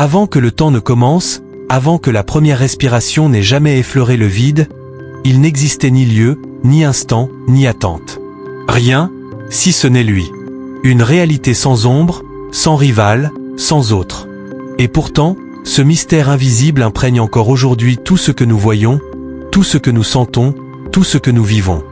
Avant que le temps ne commence, avant que la première respiration n'ait jamais effleuré le vide, il n'existait ni lieu, ni instant, ni attente. Rien, si ce n'est lui. Une réalité sans ombre, sans rival, sans autre. Et pourtant, ce mystère invisible imprègne encore aujourd'hui tout ce que nous voyons, tout ce que nous sentons, tout ce que nous vivons.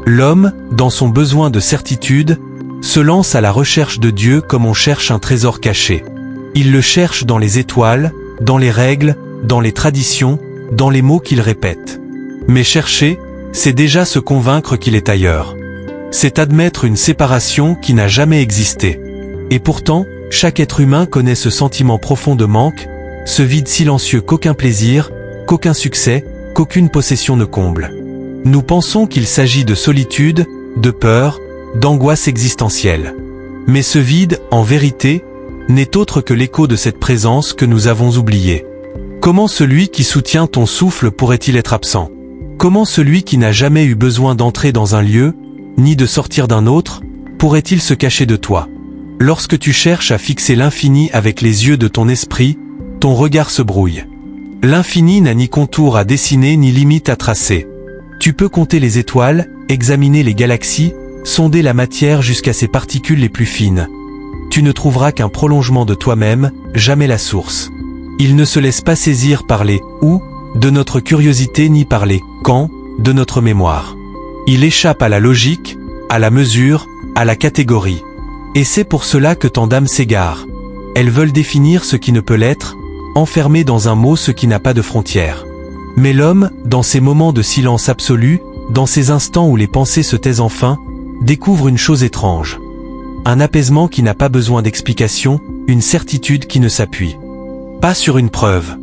L'homme, dans son besoin de certitude, se lance à la recherche de Dieu comme on cherche un trésor caché. Il le cherche dans les étoiles, dans les règles, dans les traditions, dans les mots qu'il répète. Mais chercher, c'est déjà se convaincre qu'il est ailleurs. C'est admettre une séparation qui n'a jamais existé. Et pourtant, chaque être humain connaît ce sentiment profond de manque, ce vide silencieux qu'aucun plaisir, qu'aucun succès, qu'aucune possession ne comble. Nous pensons qu'il s'agit de solitude, de peur, d'angoisse existentielle. Mais ce vide, en vérité, n'est autre que l'écho de cette présence que nous avons oubliée. Comment celui qui soutient ton souffle pourrait-il être absent? Comment celui qui n'a jamais eu besoin d'entrer dans un lieu, ni de sortir d'un autre, pourrait-il se cacher de toi? Lorsque tu cherches à fixer l'infini avec les yeux de ton esprit, ton regard se brouille. L'infini n'a ni contour à dessiner ni limite à tracer. Tu peux compter les étoiles, examiner les galaxies, sonder la matière jusqu'à ses particules les plus fines. Tu ne trouveras qu'un prolongement de toi-même, jamais la source. Il ne se laisse pas saisir par les « où » de notre curiosité ni par les « quand » de notre mémoire. Il échappe à la logique, à la mesure, à la catégorie. Et c'est pour cela que tant d'âmes s'égarent. Elles veulent définir ce qui ne peut l'être, enfermer dans un mot ce qui n'a pas de frontières. Mais l'homme, dans ces moments de silence absolu, dans ces instants où les pensées se taisent enfin, découvre une chose étrange. Un apaisement qui n'a pas besoin d'explication, une certitude qui ne s'appuie pas sur une preuve.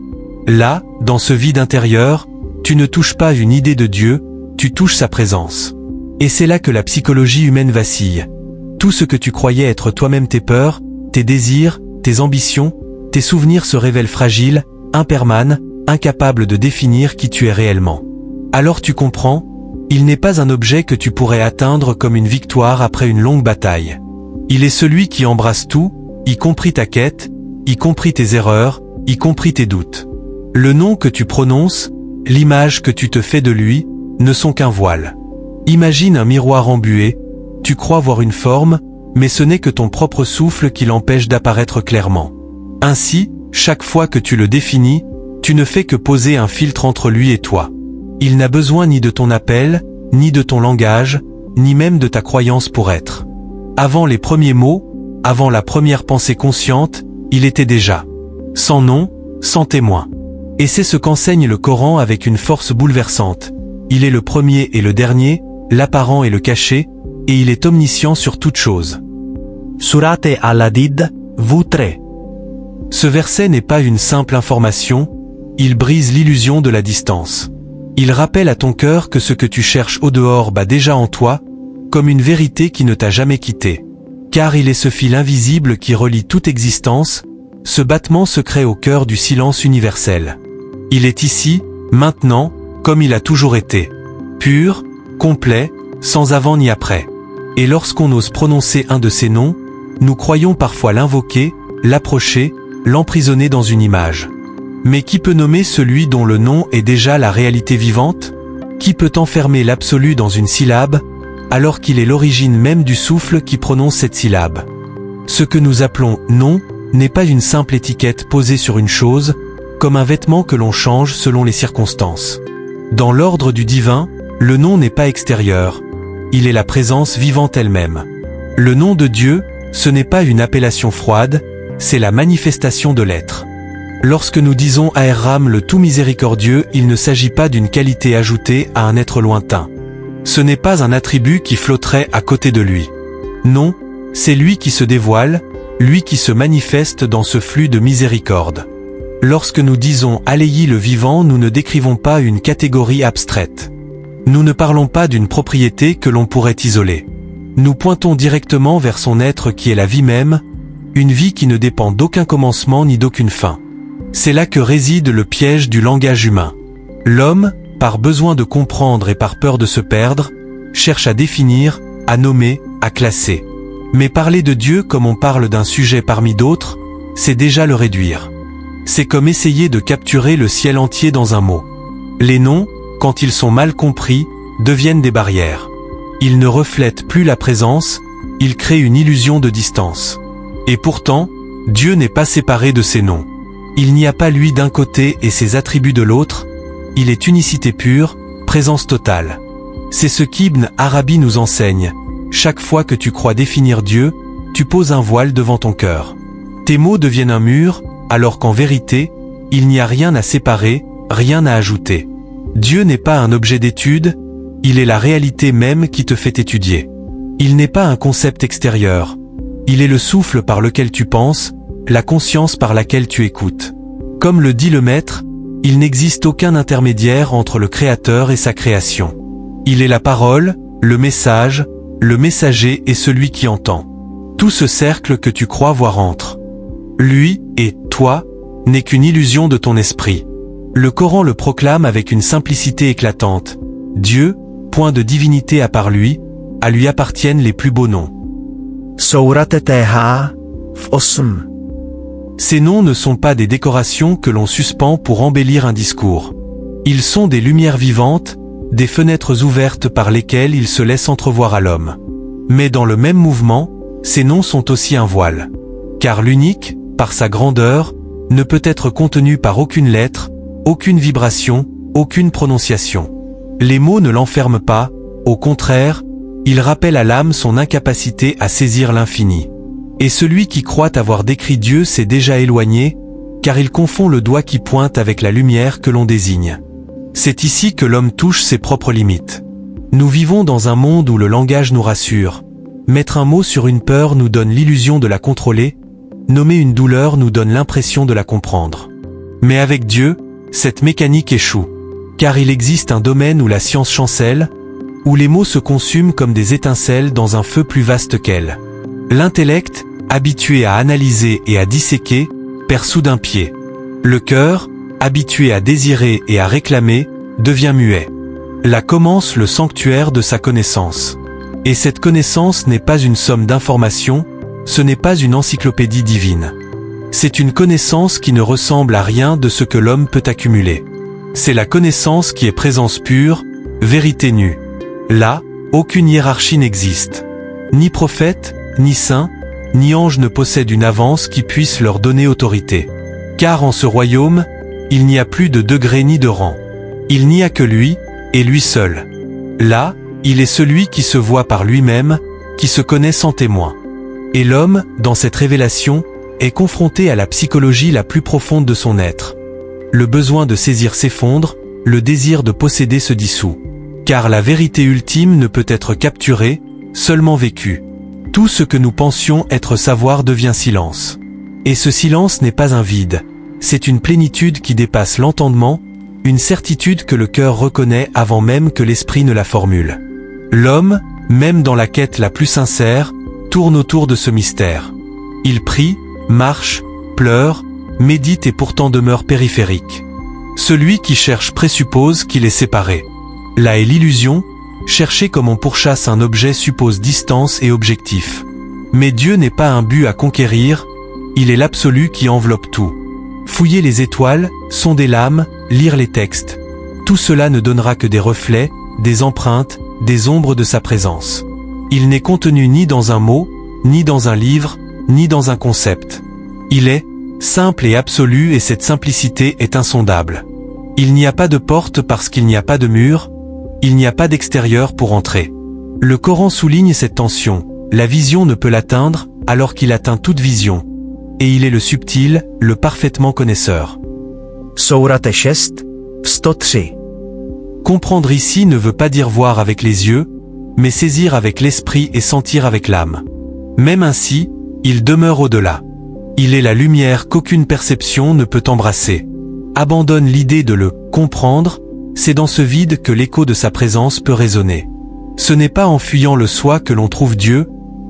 Là, dans ce vide intérieur, tu ne touches pas une idée de Dieu, tu touches sa présence. Et c'est là que la psychologie humaine vacille. Tout ce que tu croyais être toi-même, tes peurs, tes désirs, tes ambitions, tes souvenirs se révèlent fragiles, impermanents, incapables de définir qui tu es réellement. Alors tu comprends, il n'est pas un objet que tu pourrais atteindre comme une victoire après une longue bataille. Il est celui qui embrasse tout, y compris ta quête, y compris tes erreurs, y compris tes doutes. Le nom que tu prononces, l'image que tu te fais de lui, ne sont qu'un voile. Imagine un miroir embué, tu crois voir une forme, mais ce n'est que ton propre souffle qui l'empêche d'apparaître clairement. Ainsi, chaque fois que tu le définis, tu ne fais que poser un filtre entre lui et toi. Il n'a besoin ni de ton appel, ni de ton langage, ni même de ta croyance pour être. Avant les premiers mots, avant la première pensée consciente, il était déjà. Sans nom, sans témoin. Et c'est ce qu'enseigne le Coran avec une force bouleversante. Il est le premier et le dernier, l'apparent et le caché, et il est omniscient sur toute chose. Sourate Al-Hadid, vous 3. Ce verset n'est pas une simple information, il brise l'illusion de la distance. Il rappelle à ton cœur que ce que tu cherches au dehors bat déjà en toi, comme une vérité qui ne t'a jamais quitté. Car il est ce fil invisible qui relie toute existence, ce battement secret au cœur du silence universel. Il est ici, maintenant, comme il a toujours été. Pur, complet, sans avant ni après. Et lorsqu'on ose prononcer un de ces noms, nous croyons parfois l'invoquer, l'approcher, l'emprisonner dans une image. Mais qui peut nommer celui dont le nom est déjà la réalité vivante? Qui peut enfermer l'absolu dans une syllabe, alors qu'il est l'origine même du souffle qui prononce cette syllabe? Ce que nous appelons « nom » n'est pas une simple étiquette posée sur une chose, comme un vêtement que l'on change selon les circonstances. Dans l'ordre du divin, le nom n'est pas extérieur, il est la présence vivante elle-même. Le nom de Dieu, ce n'est pas une appellation froide, c'est la manifestation de l'être. Lorsque nous disons Ar-Ram le tout miséricordieux, il ne s'agit pas d'une qualité ajoutée à un être lointain. Ce n'est pas un attribut qui flotterait à côté de lui. Non, c'est lui qui se dévoile, lui qui se manifeste dans ce flux de miséricorde. Lorsque nous disons Aléhi le vivant, nous ne décrivons pas une catégorie abstraite. Nous ne parlons pas d'une propriété que l'on pourrait isoler. Nous pointons directement vers son être qui est la vie même, une vie qui ne dépend d'aucun commencement ni d'aucune fin. C'est là que réside le piège du langage humain. L'homme, par besoin de comprendre et par peur de se perdre, cherche à définir, à nommer, à classer. Mais parler de Dieu comme on parle d'un sujet parmi d'autres, c'est déjà le réduire. C'est comme essayer de capturer le ciel entier dans un mot. Les noms, quand ils sont mal compris, deviennent des barrières. Ils ne reflètent plus la présence, ils créent une illusion de distance. Et pourtant, Dieu n'est pas séparé de ses noms. Il n'y a pas lui d'un côté et ses attributs de l'autre, il est unicité pure, présence totale. C'est ce qu'Ibn Arabi nous enseigne. Chaque fois que tu crois définir Dieu, tu poses un voile devant ton cœur. Tes mots deviennent un mur, alors qu'en vérité, il n'y a rien à séparer, rien à ajouter. Dieu n'est pas un objet d'étude, il est la réalité même qui te fait étudier. Il n'est pas un concept extérieur. Il est le souffle par lequel tu penses, la conscience par laquelle tu écoutes. Comme le dit le Maître, il n'existe aucun intermédiaire entre le Créateur et sa création. Il est la parole, le message, le messager et celui qui entend. Tout ce cercle que tu crois voir entre lui et toi n'est qu'une illusion de ton esprit. Le Coran le proclame avec une simplicité éclatante. Dieu, point de divinité à part lui, à lui appartiennent les plus beaux noms. Ces noms ne sont pas des décorations que l'on suspend pour embellir un discours. Ils sont des lumières vivantes, des fenêtres ouvertes par lesquelles ils se laissent entrevoir à l'homme. Mais dans le même mouvement, ces noms sont aussi un voile. Car l'unique, par sa grandeur, ne peut être contenu par aucune lettre, aucune vibration, aucune prononciation. Les mots ne l'enferment pas, au contraire, ils rappellent à l'âme son incapacité à saisir l'infini. Et celui qui croit avoir décrit Dieu s'est déjà éloigné, car il confond le doigt qui pointe avec la lumière que l'on désigne. C'est ici que l'homme touche ses propres limites. Nous vivons dans un monde où le langage nous rassure. Mettre un mot sur une peur nous donne l'illusion de la contrôler, nommer une douleur nous donne l'impression de la comprendre. Mais avec Dieu, cette mécanique échoue. Car il existe un domaine où la science chancelle, où les mots se consument comme des étincelles dans un feu plus vaste qu'elle. L'intellect, habitué à analyser et à disséquer, perd soudain pied. Le cœur, habitué à désirer et à réclamer, devient muet. Là commence le sanctuaire de sa connaissance. Et cette connaissance n'est pas une somme d'informations, ce n'est pas une encyclopédie divine. C'est une connaissance qui ne ressemble à rien de ce que l'homme peut accumuler. C'est la connaissance qui est présence pure, vérité nue. Là, aucune hiérarchie n'existe. Ni prophète, ni saint, ni ange ne possède une avance qui puisse leur donner autorité. Car en ce royaume, il n'y a plus de degré ni de rang. Il n'y a que lui, et lui seul. Là, il est celui qui se voit par lui-même, qui se connaît sans témoin. Et l'homme, dans cette révélation, est confronté à la psychologie la plus profonde de son être. Le besoin de saisir s'effondre, le désir de posséder se dissout. Car la vérité ultime ne peut être capturée, seulement vécue. Tout ce que nous pensions être savoir devient silence. Et ce silence n'est pas un vide, c'est une plénitude qui dépasse l'entendement, une certitude que le cœur reconnaît avant même que l'esprit ne la formule. L'homme, même dans la quête la plus sincère, tourne autour de ce mystère. Il prie, marche, pleure, médite et pourtant demeure périphérique. Celui qui cherche présuppose qu'il est séparé. Là est l'illusion, chercher comme on pourchasse un objet suppose distance et objectif. Mais Dieu n'est pas un but à conquérir, il est l'absolu qui enveloppe tout. Fouiller les étoiles, sonder l'âme, lire les textes. Tout cela ne donnera que des reflets, des empreintes, des ombres de sa présence. Il n'est contenu ni dans un mot, ni dans un livre, ni dans un concept. Il est simple et absolu et cette simplicité est insondable. Il n'y a pas de porte parce qu'il n'y a pas de mur, il n'y a pas d'extérieur pour entrer. Le Coran souligne cette tension, la vision ne peut l'atteindre alors qu'il atteint toute vision. Et il est le subtil, le parfaitement connaisseur. Sourate 6, 103. Comprendre ici ne veut pas dire voir avec les yeux, mais saisir avec l'esprit et sentir avec l'âme. Même ainsi, il demeure au-delà. Il est la lumière qu'aucune perception ne peut embrasser. Abandonne l'idée de le comprendre, c'est dans ce vide que l'écho de sa présence peut résonner. Ce n'est pas en fuyant le soi que l'on trouve Dieu,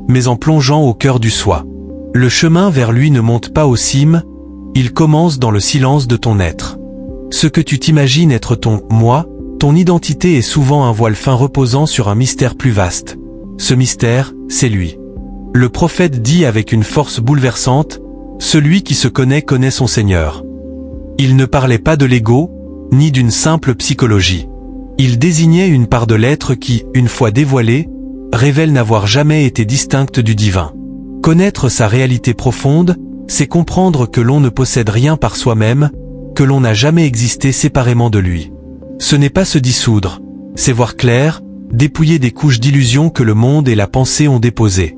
mais en plongeant au cœur du soi. Le chemin vers lui ne monte pas aux cimes, il commence dans le silence de ton être. Ce que tu t'imagines être ton « moi », ton identité est souvent un voile fin reposant sur un mystère plus vaste. Ce mystère, c'est lui. Le prophète dit avec une force bouleversante, « Celui qui se connaît connaît son Seigneur ». Il ne parlait pas de l'ego, ni d'une simple psychologie. Il désignait une part de l'être qui, une fois dévoilée, révèle n'avoir jamais été distincte du divin. Connaître sa réalité profonde, c'est comprendre que l'on ne possède rien par soi-même, que l'on n'a jamais existé séparément de lui. Ce n'est pas se dissoudre, c'est voir clair, dépouiller des couches d'illusions que le monde et la pensée ont déposées.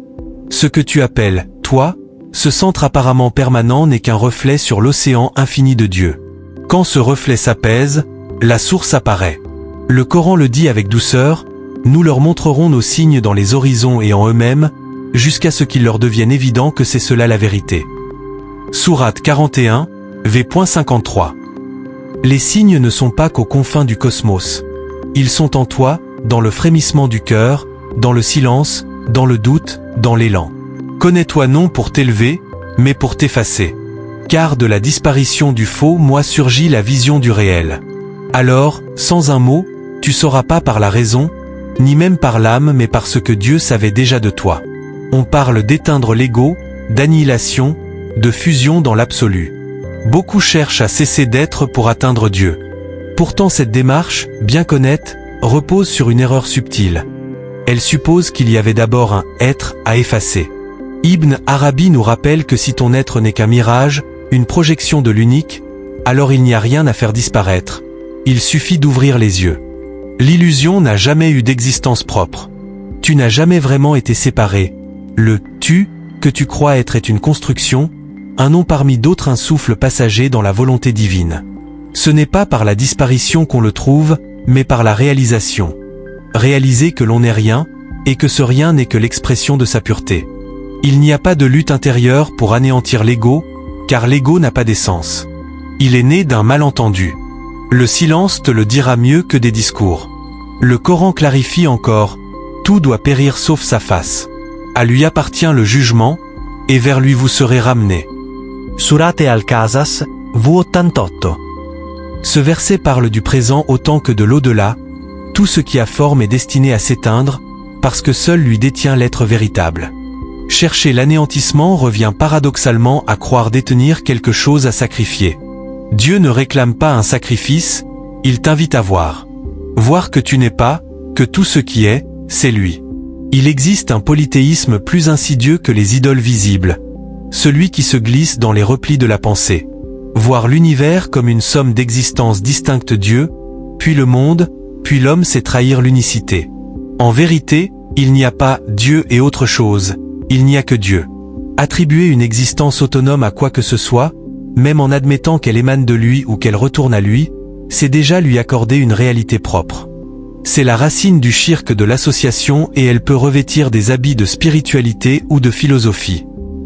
Ce que tu appelles, toi, ce centre apparemment permanent n'est qu'un reflet sur l'océan infini de Dieu. Quand ce reflet s'apaise, la source apparaît. Le Coran le dit avec douceur, nous leur montrerons nos signes dans les horizons et en eux-mêmes, jusqu'à ce qu'il leur devienne évident que c'est cela la vérité. Sourate 41, v.53. Les signes ne sont pas qu'aux confins du cosmos. Ils sont en toi, dans le frémissement du cœur, dans le silence, dans le doute, dans l'élan. Connais-toi non pour t'élever, mais pour t'effacer. Car de la disparition du faux moi surgit la vision du réel. Alors, sans un mot, tu sauras pas par la raison, ni même par l'âme mais par ce que Dieu savait déjà de toi. On parle d'éteindre l'ego, d'annihilation, de fusion dans l'absolu. Beaucoup cherchent à cesser d'être pour atteindre Dieu. Pourtant cette démarche, bien connaître, repose sur une erreur subtile. Elle suppose qu'il y avait d'abord un « être » à effacer. Ibn Arabi nous rappelle que si ton être n'est qu'un mirage, une projection de l'unique, alors il n'y a rien à faire disparaître. Il suffit d'ouvrir les yeux. L'illusion n'a jamais eu d'existence propre. Tu n'as jamais vraiment été séparé. Le « tu » que tu crois être est une construction, un nom parmi d'autres un souffle passager dans la volonté divine. Ce n'est pas par la disparition qu'on le trouve, mais par la réalisation. Réaliser que l'on n'est rien, et que ce rien n'est que l'expression de sa pureté. Il n'y a pas de lutte intérieure pour anéantir l'ego, car l'ego n'a pas d'essence. Il est né d'un malentendu. Le silence te le dira mieux que des discours. Le Coran clarifie encore, tout doit périr sauf sa face. À lui appartient le jugement, et vers lui vous serez ramenés. Surate Al-Qasas, v88. Ce verset parle du présent autant que de l'au-delà. Tout ce qui a forme est destiné à s'éteindre, parce que seul lui détient l'être véritable. Chercher l'anéantissement revient paradoxalement à croire détenir quelque chose à sacrifier. Dieu ne réclame pas un sacrifice, il t'invite à voir. Voir que tu n'es pas, que tout ce qui est, c'est lui. Il existe un polythéisme plus insidieux que les idoles visibles. Celui qui se glisse dans les replis de la pensée. Voir l'univers comme une somme d'existences distinctes Dieu, puis le monde, puis l'homme c'est trahir l'unicité. En vérité, il n'y a pas Dieu et autre chose, il n'y a que Dieu. Attribuer une existence autonome à quoi que ce soit, même en admettant qu'elle émane de lui ou qu'elle retourne à lui, c'est déjà lui accorder une réalité propre. C'est la racine du shirk de l'association et elle peut revêtir des habits de spiritualité ou de philosophie.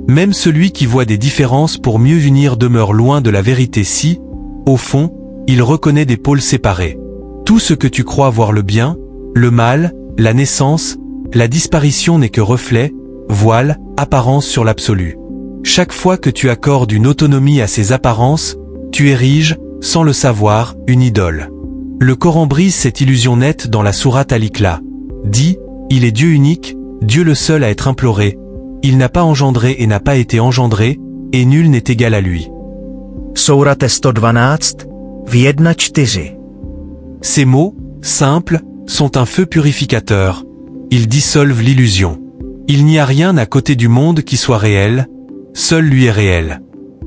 Même celui qui voit des différences pour mieux unir demeure loin de la vérité si, au fond, il reconnaît des pôles séparés. Tout ce que tu crois voir le bien, le mal, la naissance, la disparition n'est que reflet, voile, apparence sur l'absolu. Chaque fois que tu accordes une autonomie à ces apparences, tu ériges, sans le savoir, une idole. Le Coran brise cette illusion nette dans la sourate Al-Ikhlas. Dit, il est Dieu unique, Dieu le seul à être imploré. Il n'a pas engendré et n'a pas été engendré, et nul n'est égal à lui. Sourate 112, v.1.4. Ces mots, simples, sont un feu purificateur. Ils dissolvent l'illusion. Il n'y a rien à côté du monde qui soit réel, seul lui est réel.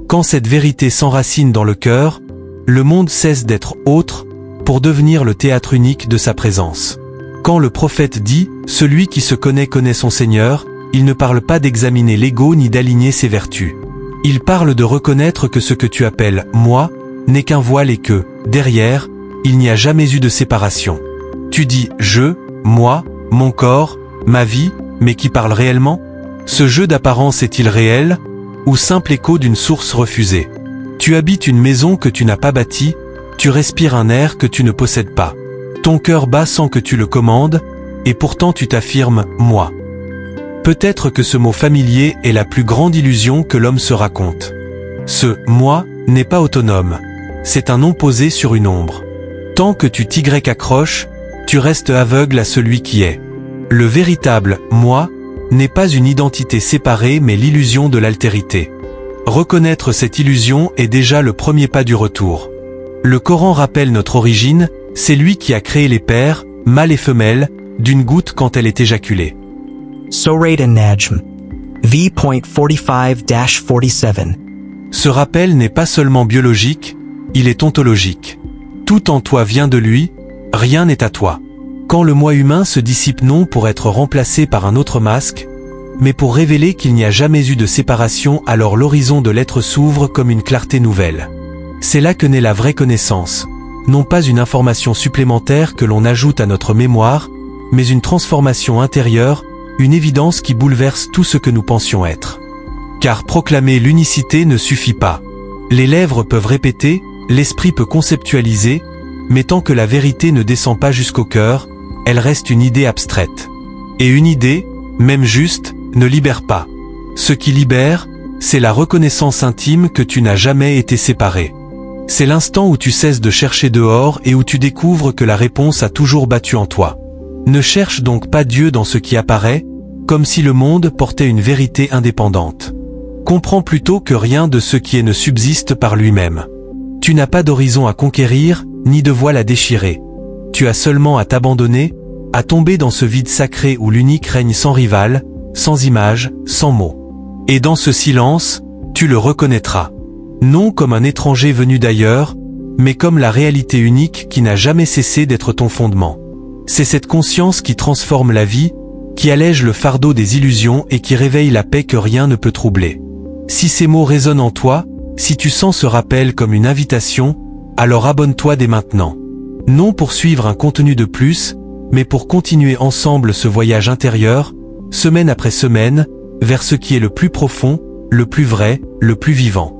Quand cette vérité s'enracine dans le cœur, le monde cesse d'être autre, pour devenir le théâtre unique de sa présence. Quand le prophète dit « Celui qui se connaît connaît son Seigneur », il ne parle pas d'examiner l'ego ni d'aligner ses vertus. Il parle de reconnaître que ce que tu appelles « moi » n'est qu'un voile et que, derrière, il n'y a jamais eu de séparation. Tu dis « je »,« moi »,« mon corps »,« ma vie », mais qui parle réellement? Ce jeu d'apparence est-il réel, ou simple écho d'une source refusée? Tu habites une maison que tu n'as pas bâtie, tu respires un air que tu ne possèdes pas. Ton cœur bat sans que tu le commandes, et pourtant tu t'affirmes « moi ». Peut-être que ce mot familier est la plus grande illusion que l'homme se raconte. Ce « moi » n'est pas autonome, c'est un nom posé sur une ombre. Tant que tu t'y-accroches, tu restes aveugle à celui qui est. Le véritable « moi » n'est pas une identité séparée mais l'illusion de l'altérité. Reconnaître cette illusion est déjà le premier pas du retour. Le Coran rappelle notre origine, c'est lui qui a créé les pairs, mâles et femelles, d'une goutte quand elle est éjaculée. Surah An-Najm. v.45-47. Ce rappel n'est pas seulement biologique, il est ontologique. Tout en toi vient de lui, rien n'est à toi. Quand le moi humain se dissipe non pour être remplacé par un autre masque, mais pour révéler qu'il n'y a jamais eu de séparation, alors l'horizon de l'être s'ouvre comme une clarté nouvelle. C'est là que naît la vraie connaissance, non pas une information supplémentaire que l'on ajoute à notre mémoire, mais une transformation intérieure, une évidence qui bouleverse tout ce que nous pensions être. Car proclamer l'unicité ne suffit pas. Les lèvres peuvent répéter, l'esprit peut conceptualiser, mais tant que la vérité ne descend pas jusqu'au cœur, elle reste une idée abstraite. Et une idée, même juste, ne libère pas. Ce qui libère, c'est la reconnaissance intime que tu n'as jamais été séparé. C'est l'instant où tu cesses de chercher dehors et où tu découvres que la réponse a toujours battu en toi. Ne cherche donc pas Dieu dans ce qui apparaît, comme si le monde portait une vérité indépendante. Comprends plutôt que rien de ce qui est ne subsiste par lui-même. Tu n'as pas d'horizon à conquérir, ni de voile à déchirer. Tu as seulement à t'abandonner, à tomber dans ce vide sacré où l'unique règne sans rival, sans image, sans mots. Et dans ce silence, tu le reconnaîtras. Non comme un étranger venu d'ailleurs, mais comme la réalité unique qui n'a jamais cessé d'être ton fondement. C'est cette conscience qui transforme la vie, qui allège le fardeau des illusions et qui réveille la paix que rien ne peut troubler. Si ces mots résonnent en toi, si tu sens ce rappel comme une invitation, alors abonne-toi dès maintenant. Non pour suivre un contenu de plus, mais pour continuer ensemble ce voyage intérieur, semaine après semaine, vers ce qui est le plus profond, le plus vrai, le plus vivant.